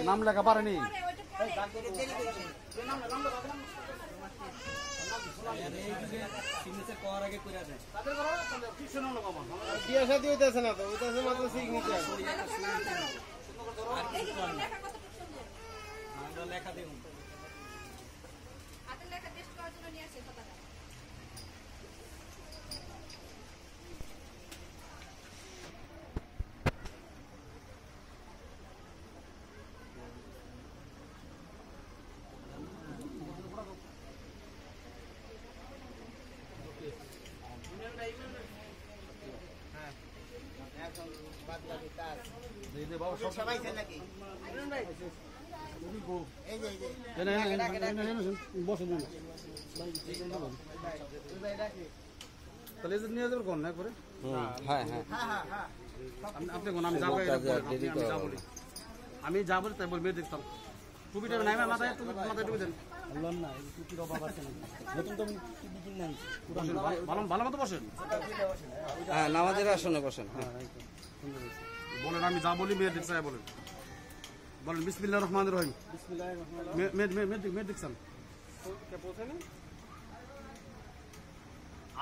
নাম লেখা পারেনি বিয়ে শাদী হইতেছে না তো, হইতেছে মাত্র সিগনেচার। লেখা দিন আমি যা বলি তাই বলবি দেখতাম টুপিটা নাই মাথায় মাথায় টুপি দেন ভালো মতো বসেন নামাজের আসনে বসেন বলেন আমি যা বলি মেয়ে দেখছি বলেন বলেন বিসমিল্লাহির রহমানির রহিম মেয়ে দেখছেন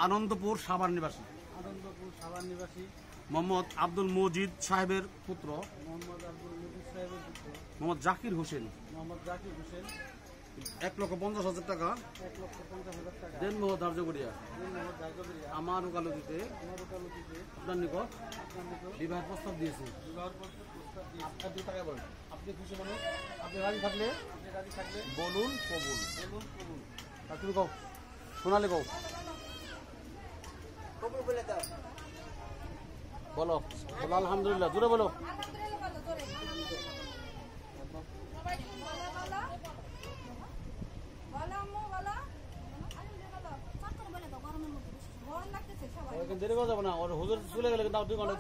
আনন্দপুর সাভার নিবাসী মোহাম্মদ আব্দুল মজিদ সাহেবের পুত্র মোহাম্মদ জাকির হোসেন 1,50,000 টাকা দেন মোহ ধার্য করিয়া আমার ওকালতিতে আপনার নিকট বিবাহ প্রস্তাব দিয়েছি। আপনি খুশি মানুষ, আপনি রাজি থাকলে বলুন কবুল। তুমি কও শোনালে কও বলো বলো আলহামদুলিল্লাহ জোরে বলো। দেরি করা যাবে না, ওর হুজুর চলে গেলে কিন্তু 2 ঘন্টা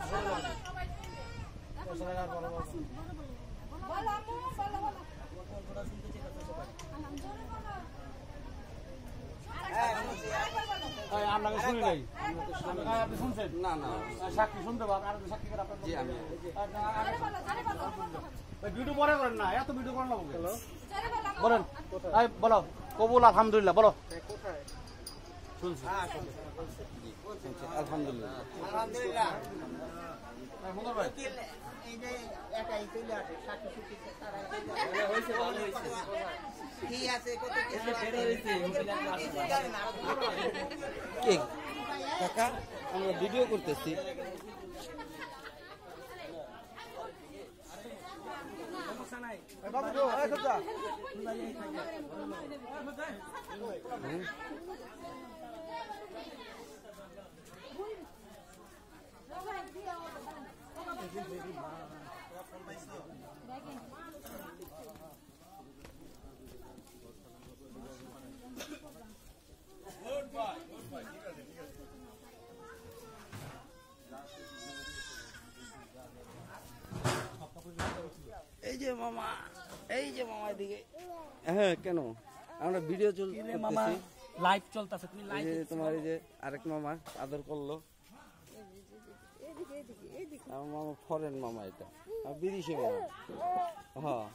আপনাকে শুনি নাই, আপনি শুনছেন? না না সাক্ষী শুনতে পারেন, সাক্ষী করে আপনার ভিডিও পরে করেন না, এত ভিডিও করেন না বলেন বলো কবুল আলহামদুলিল্লাহ বলো শুনছি আলহামদুলিল্লাহ আলহামদুলিল্লাহ। কাকা আমরা ভিডিও করতেছি এই যে মামা এদিকে। হ্যাঁ কেন আমরা ভিডিও চলতেছি, লাইভ চলতেছে, তুমি লাইভ তোমার এই যে আরেক মামা আদর করলো, আমার মামা ফরেন মামা, এটা বিদেশি মামা। হ্যাঁ